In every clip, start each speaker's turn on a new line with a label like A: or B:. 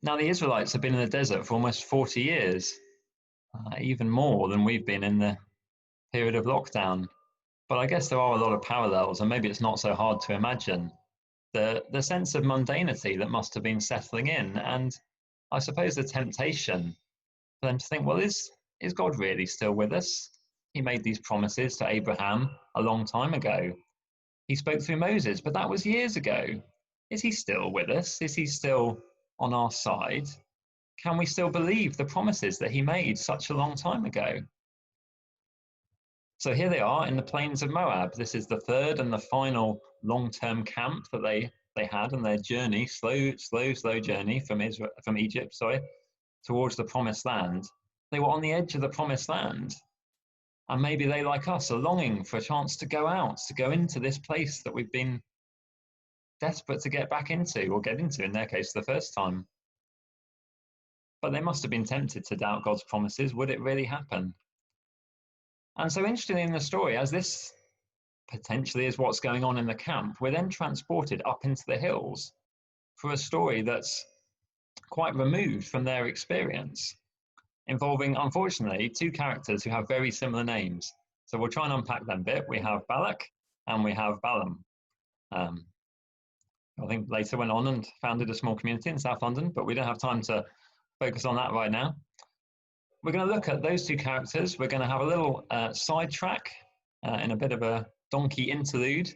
A: Now, the Israelites have been in the desert for almost 40 years, even more than we've been in the period of lockdown. But I guess there are a lot of parallels, and maybe it's not so hard to imagine the sense of mundanity that must have been settling in. And I suppose the temptation for them to think, well, is God really still with us? He made these promises to Abraham a long time ago. He spoke through Moses, but that was years ago. Is he still with us? Is he still on our side? Can we still believe the promises that he made such a long time ago? So here they are in the plains of Moab. This is the third and the final long-term camp that they had on their journey, slow journey from Egypt, towards the promised land. They were on the edge of the promised land. And maybe they, like us, are longing for a chance to go out, to go into this place that we've been desperate to get back into, or get into, in their case, the first time. But they must have been tempted to doubt God's promises. Would it really happen? And so interestingly in the story, as this potentially is what's going on in the camp, we're then transported up into the hills for a story that's quite removed from their experience, involving, unfortunately, two characters who have very similar names. So we'll try and unpack them a bit. We have Balak and we have Balaam. I think later went on and founded a small community in South London, but we don't have time to focus on that right now. We're going to look at those two characters. We're going to have a little sidetrack in a bit of a donkey interlude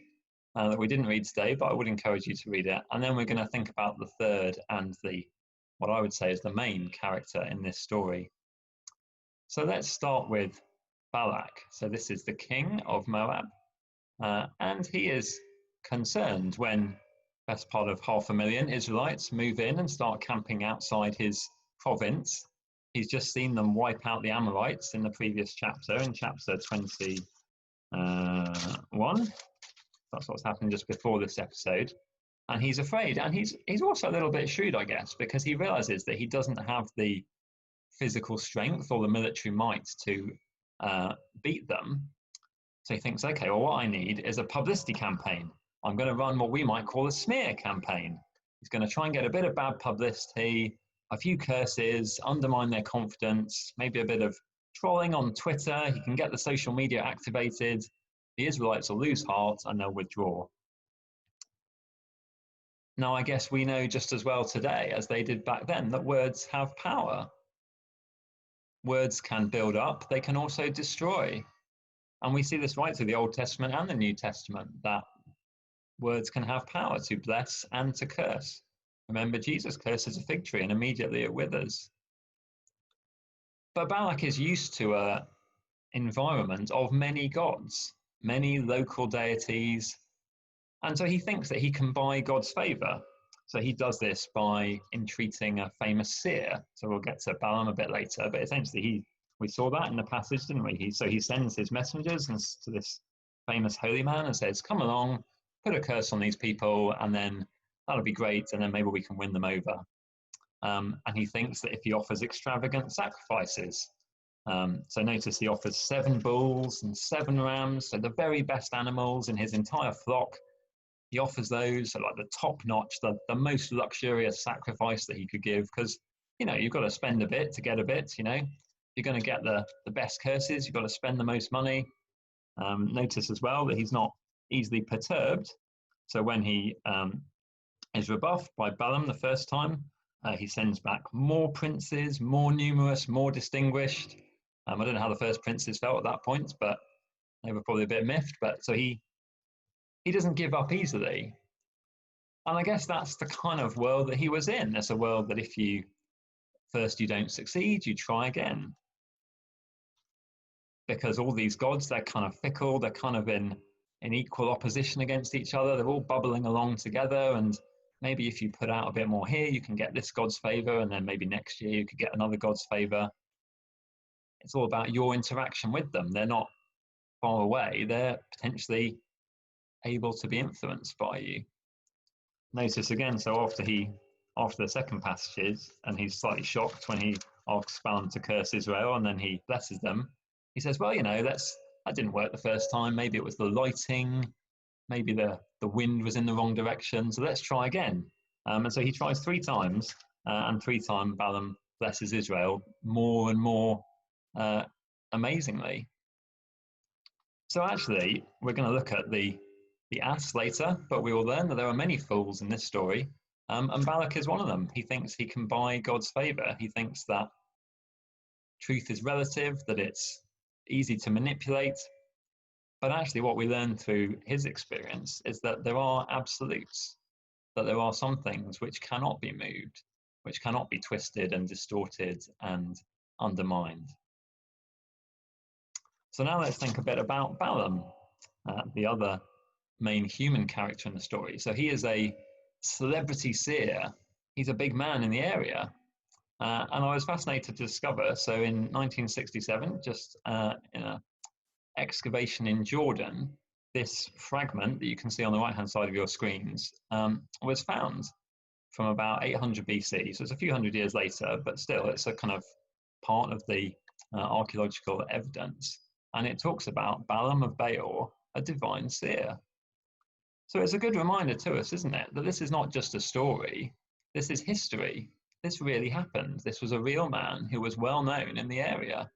A: that we didn't read today, but I would encourage you to read it. And then we're going to think about the third and what I would say is the main character in this story. So let's start with Balak. So this is the king of Moab, and he is concerned when best part of 500,000 Israelites move in and start camping outside his province. He's just seen them wipe out the Amorites in the previous chapter, in chapter 21. That's what's happened just before this episode. And he's afraid. And he's also a little bit shrewd, I guess, because he realizes that he doesn't have the physical strength or the military might to beat them. So he thinks, okay, well, what I need is a publicity campaign. I'm going to run what we might call a smear campaign. He's going to try and get a bit of bad publicity, a few curses, undermine their confidence, maybe a bit of trolling on Twitter. He can get the social media activated. The Israelites will lose heart and they'll withdraw. Now, I guess we know just as well today as they did back then that words have power. Words can build up, they can also destroy. And we see this right through the Old Testament and the New Testament, that words can have power to bless and to curse. Remember, Jesus curses a fig tree and immediately it withers. But Balak is used to an environment of many gods, many local deities, and so he thinks that he can buy God's favor. So he does this by entreating a famous seer. So we'll get to Balaam a bit later, but essentially we saw that in the passage, didn't we? So he sends his messengers to this famous holy man and says, come along, put a curse on these people, and then that'll be great, and then maybe we can win them over. And he thinks that if he offers extravagant sacrifices, so notice he offers 7 bulls and 7 rams, so the very best animals in his entire flock. He offers those, so like the top notch, the most luxurious sacrifice that he could give, because, you've got to spend a bit to get a bit, You're going to get the best curses, you've got to spend the most money. Notice as well that he's not easily perturbed. So when he is rebuffed by Balaam the first time, he sends back more princes, more numerous, more distinguished. I don't know how the first princes felt at that point, but they were probably a bit miffed. But so he doesn't give up easily. And I guess that's the kind of world that he was in. It's a world that if you don't succeed, you try again. Because all these gods, they're kind of fickle, they're kind of in equal opposition against each other, they're all bubbling along together, and maybe if you put out a bit more here, you can get this god's favor, and then maybe next year you could get another god's favor. It's all about your interaction with them. They're not far away, they're potentially able to be influenced by you. Notice again, so after the second passages, and he's slightly shocked when he asks Balaam to curse Israel, and then he blesses them, he says, well, that didn't work the first time. Maybe it was the lighting, maybe the wind was in the wrong direction, so let's try again. And so he tries 3 times, and 3 times Balaam blesses Israel more and more amazingly. So actually, we're going to look at the ass later, but we will learn that there are many fools in this story, and Balak is one of them. He thinks he can buy God's favor. He thinks that truth is relative, that it's easy to manipulate. But actually, what we learn through his experience is that there are absolutes, that there are some things which cannot be moved, which cannot be twisted and distorted and undermined. So now let's think a bit about Balaam, the other main human character in the story. So he is a celebrity seer. He's a big man in the area. And I was fascinated to discover, so in 1967, just in an excavation in Jordan, this fragment that you can see on the right-hand side of your screens was found from about 800 BC. So it's a few hundred years later, but still it's a kind of part of the archaeological evidence. And it talks about Balaam of Beor, a divine seer. So it's a good reminder to us, isn't it, that this is not just a story, this is history. This really happened. This was a real man who was well known in the area.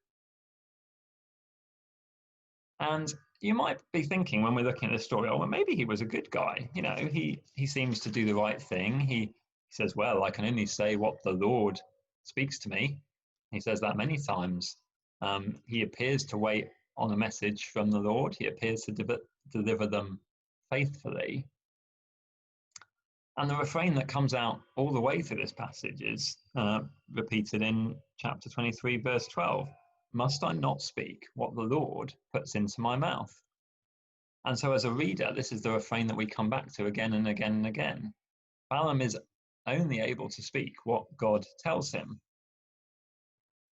A: And you might be thinking when we're looking at this story, oh, well, maybe he was a good guy. You know, he seems to do the right thing. He says, well, I can only say what the Lord speaks to me. He says that many times. He appears to wait on a message from the Lord. He appears to deliver them faithfully. And the refrain that comes out all the way through this passage is repeated in chapter 23, verse 12. Must I not speak what the Lord puts into my mouth? And so as a reader, this is the refrain that we come back to again and again and again. Balaam is only able to speak what God tells him.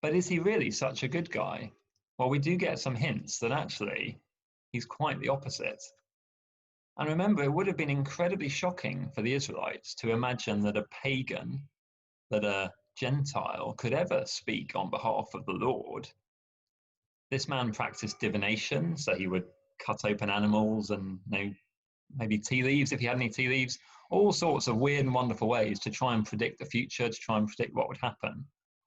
A: But is he really such a good guy? Well, we do get some hints that actually he's quite the opposite. And remember, it would have been incredibly shocking for the Israelites to imagine that a pagan, that a Gentile could ever speak on behalf of the Lord. This man practiced divination, so he would cut open animals and maybe tea leaves, if he had any tea leaves, all sorts of weird and wonderful ways to try and predict the future, to try and predict what would happen.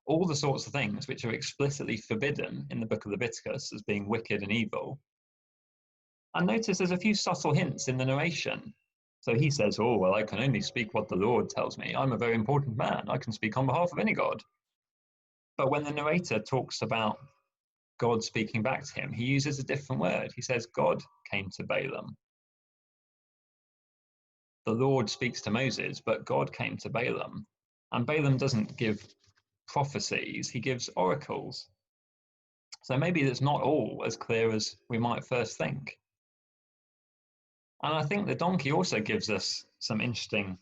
A: All the sorts of things which are explicitly forbidden in the book of Leviticus as being wicked and evil. And notice there's a few subtle hints in the narration. So he says, oh, well, I can only speak what the Lord tells me. I'm a very important man. I can speak on behalf of any God. But when the narrator talks about God speaking back to him, he uses a different word. He says, God came to Balaam. The Lord speaks to Moses, but God came to Balaam. And Balaam doesn't give prophecies, he gives oracles. So maybe it's not all as clear as we might first think. And I think the donkey also gives us some interesting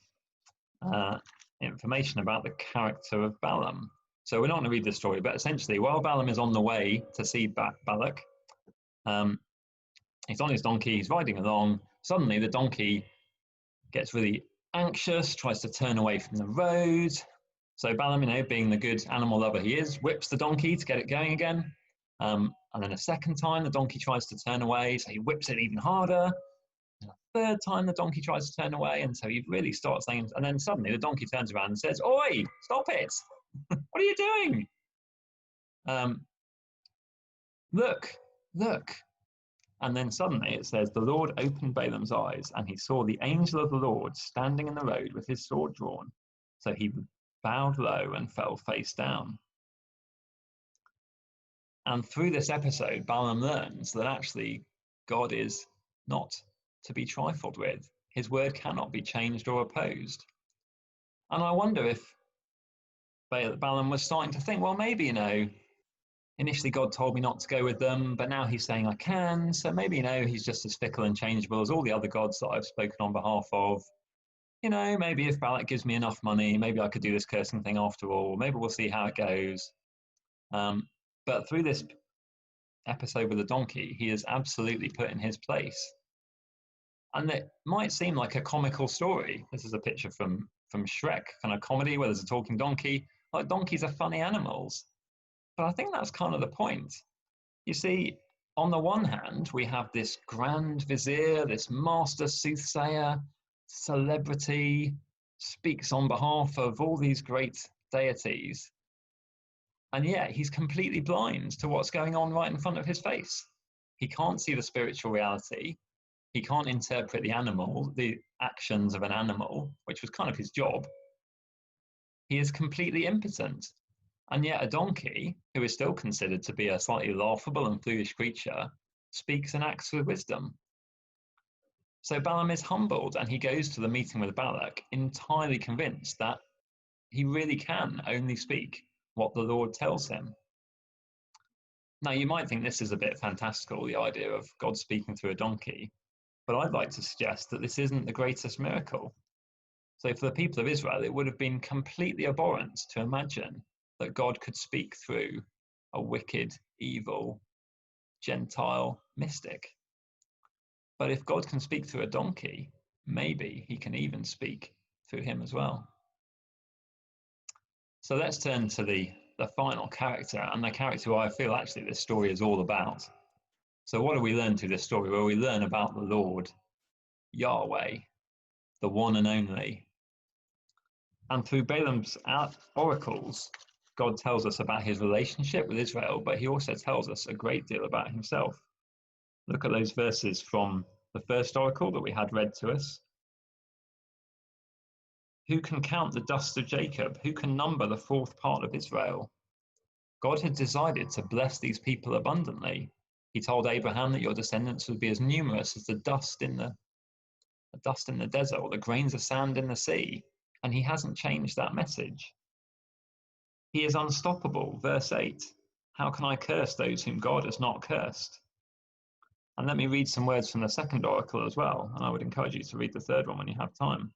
A: information about the character of Balaam. So we're not going to read the story, but essentially, while Balaam is on the way to see Balak, he's on his donkey, he's riding along. Suddenly, the donkey gets really anxious, tries to turn away from the road. So Balaam, being the good animal lover he is, whips the donkey to get it going again. And then a second time, the donkey tries to turn away, so he whips it even harder. And a third time, the donkey tries to turn away, and so he really starts saying, and then suddenly the donkey turns around and says, "Oi, stop it! What are you doing? Look." And then suddenly it says, the Lord opened Balaam's eyes, and he saw the angel of the Lord standing in the road with his sword drawn. So he bowed low and fell face down. And through this episode, Balaam learns that actually God is not to be trifled with. His word cannot be changed or opposed. And I wonder if Balaam was starting to think, well, maybe, initially God told me not to go with them, but now he's saying I can. So maybe, he's just as fickle and changeable as all the other gods that I've spoken on behalf of. Maybe if Balak gives me enough money, maybe I could do this cursing thing after all. Maybe we'll see how it goes. But through this episode with the donkey, he is absolutely put in his place. And it might seem like a comical story. This is a picture from Shrek, kind of comedy where there's a talking donkey. Like, donkeys are funny animals. But I think that's kind of the point. You see, on the one hand, we have this grand vizier, this master soothsayer, celebrity, speaks on behalf of all these great deities, and yet he's completely blind to what's going on right in front of his face. He can't see the spiritual reality. He can't interpret the actions of an animal, which was kind of his job. He is completely impotent. And yet a donkey, who is still considered to be a slightly laughable and foolish creature, speaks and acts with wisdom. So Balaam is humbled, and he goes to the meeting with Balak entirely convinced that he really can only speak what the Lord tells him. Now, you might think this is a bit fantastical, the idea of God speaking through a donkey, but I'd like to suggest that this isn't the greatest miracle. So for the people of Israel, it would have been completely abhorrent to imagine that God could speak through a wicked, evil, Gentile mystic. But if God can speak through a donkey, maybe he can even speak through him as well. So let's turn to the final character, and the character who I feel actually this story is all about. So what do we learn through this story? Well, we learn about the Lord, Yahweh, the one and only. And through Balaam's oracles, God tells us about his relationship with Israel, but he also tells us a great deal about himself. Look at those verses from the first oracle that we had read to us. Who can count the dust of Jacob? Who can number the fourth part of Israel? God had decided to bless these people abundantly. He told Abraham that your descendants would be as numerous as the dust in the desert, or the grains of sand in the sea. And he hasn't changed that message. He is unstoppable. Verse 8, how can I curse those whom God has not cursed? And let me read some words from the second oracle as well. And I would encourage you to read the third one when you have time.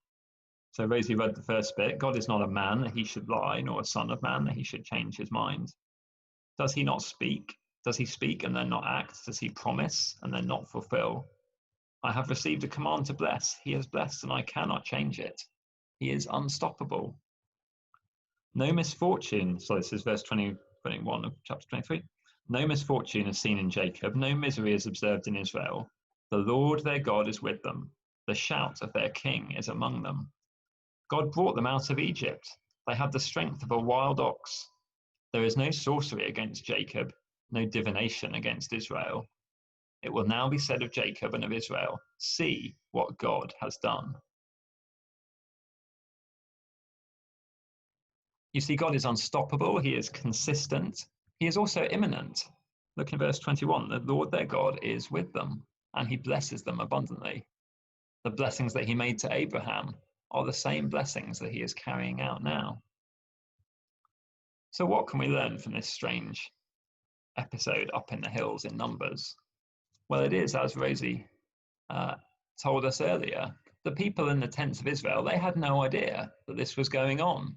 A: So Rosie read the first bit. God is not a man that he should lie, nor a son of man that he should change his mind. Does he not speak? Does he speak and then not act? Does he promise and then not fulfill? I have received a command to bless. He has blessed and I cannot change it. He is unstoppable. No misfortune, so this is verse 21 of chapter 23. No misfortune is seen in Jacob, no misery is observed in Israel. The Lord their God is with them. The shout of their king is among them. God brought them out of Egypt. They had the strength of a wild ox. There is no sorcery against Jacob, no divination against Israel. It will now be said of Jacob and of Israel, see what God has done. You see, God is unstoppable. He is consistent. He is also imminent. Look in verse 21. The Lord their God is with them, and he blesses them abundantly. The blessings that he made to Abraham are the same blessings that he is carrying out now. So what can we learn from this strange episode up in the hills in Numbers? Well, it is, as Rosie told us earlier, the people in the tents of Israel, they had no idea that this was going on.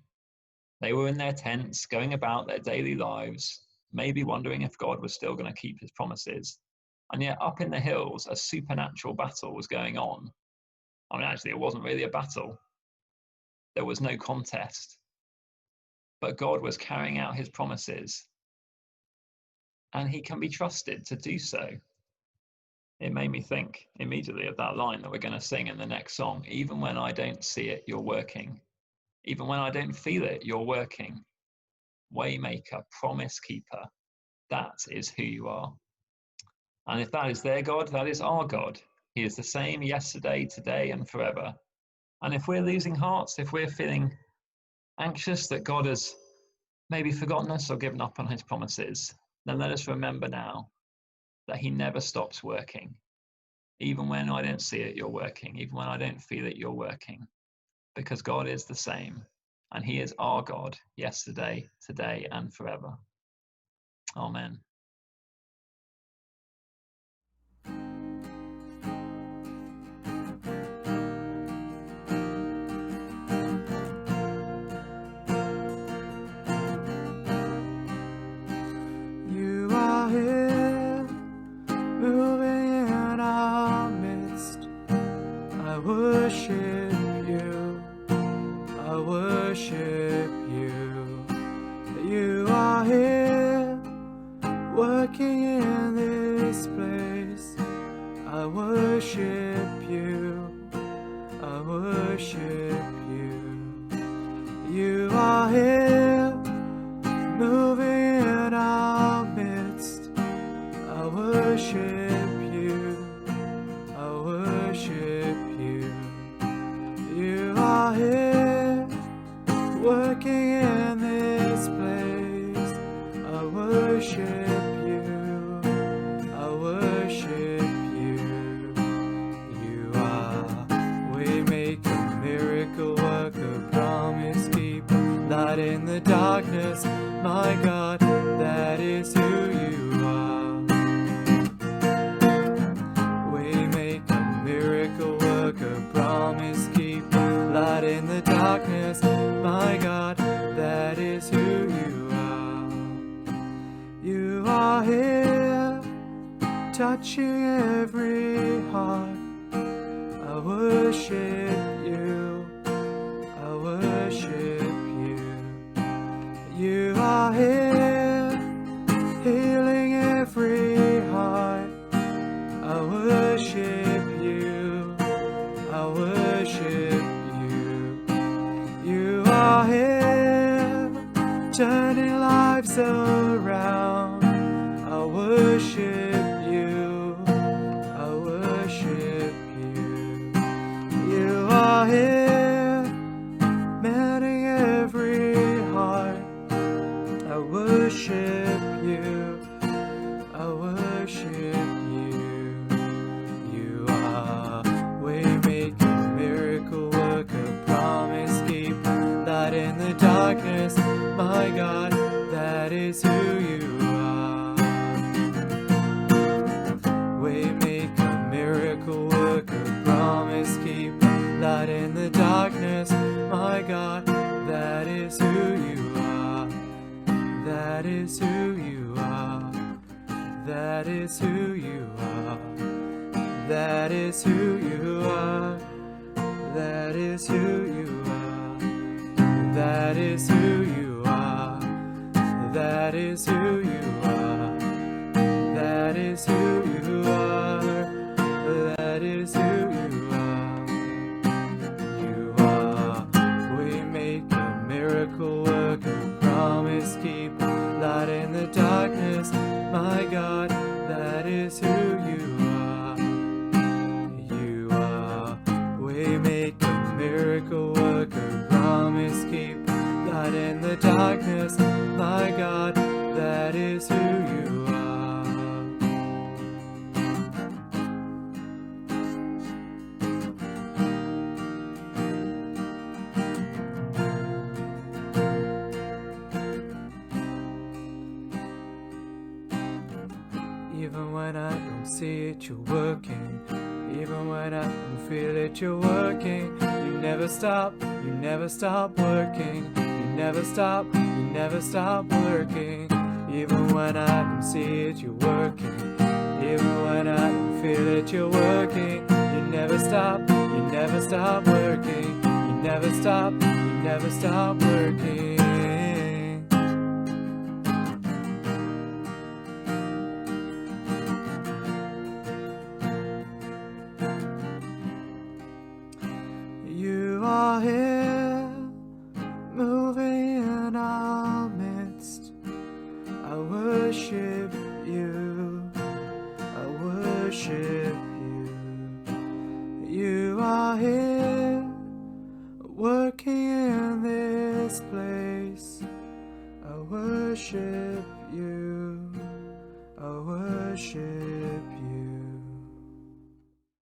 A: They were in their tents, going about their daily lives, maybe wondering if God was still going to keep his promises. And yet up in the hills, a supernatural battle was going on. I mean, actually, it wasn't really a battle. There was no contest. But God was carrying out his promises. And he can be trusted to do so. It made me think immediately of that line that we're going to sing in the next song. Even when I don't see it, you're working. Even when I don't feel it, you're working. Waymaker, promise keeper. That is who you are. And if that is their God, that is our God. He is the same yesterday, today, and forever. And if we're losing hearts, if we're feeling anxious that God has maybe forgotten us or given up on his promises, then let us remember now that he never stops working. Even when I don't see it, you're working. Even when I don't feel it, you're working. Because God is the same. And he is our God, yesterday, today, and forever. Amen.
B: You are here, moving in our midst. I worship you. I worship you. You are here, working in this place. I worship you. I worship you. You are here, darkness. My God, that is who you are. Waymaker, miracle worker, promise keeper, light in the darkness. My God, that is who you are. You are here, touching every heart. I worship you, I worship you. You are here, healing every heart. I worship you, I worship you. You are here, turning lives around. I worship you, I worship you. You are here, mending every heart. I worship you, I worship you. You are waymaker, miracle worker, promise keeper, light in the darkness. My God, that is who you are. Waymaker, miracle worker, promise keeper, light in the darkness. My God, that is who you are. That is who you are. That is who you are. That is who you are. That is who you are. That is who you are. That is who you are. That is who you are. That is who you are. You are waymaker, miracle worker, promise keeper, light in the darkness. My God, that is who you are. You are waymaker, miracle worker, promise keeper, light in the darkness. My God, that is who you are. Even when I don't see it, you're working. Even when I don't feel it, you're working. You never stop working. You never stop working. Even when I don't see it, you're working. Even when I don't feel it, you're working. You never stop working. You never stop working. You are here, moving in our midst. I worship you, I worship you. You are here, working in this place. I worship you, I worship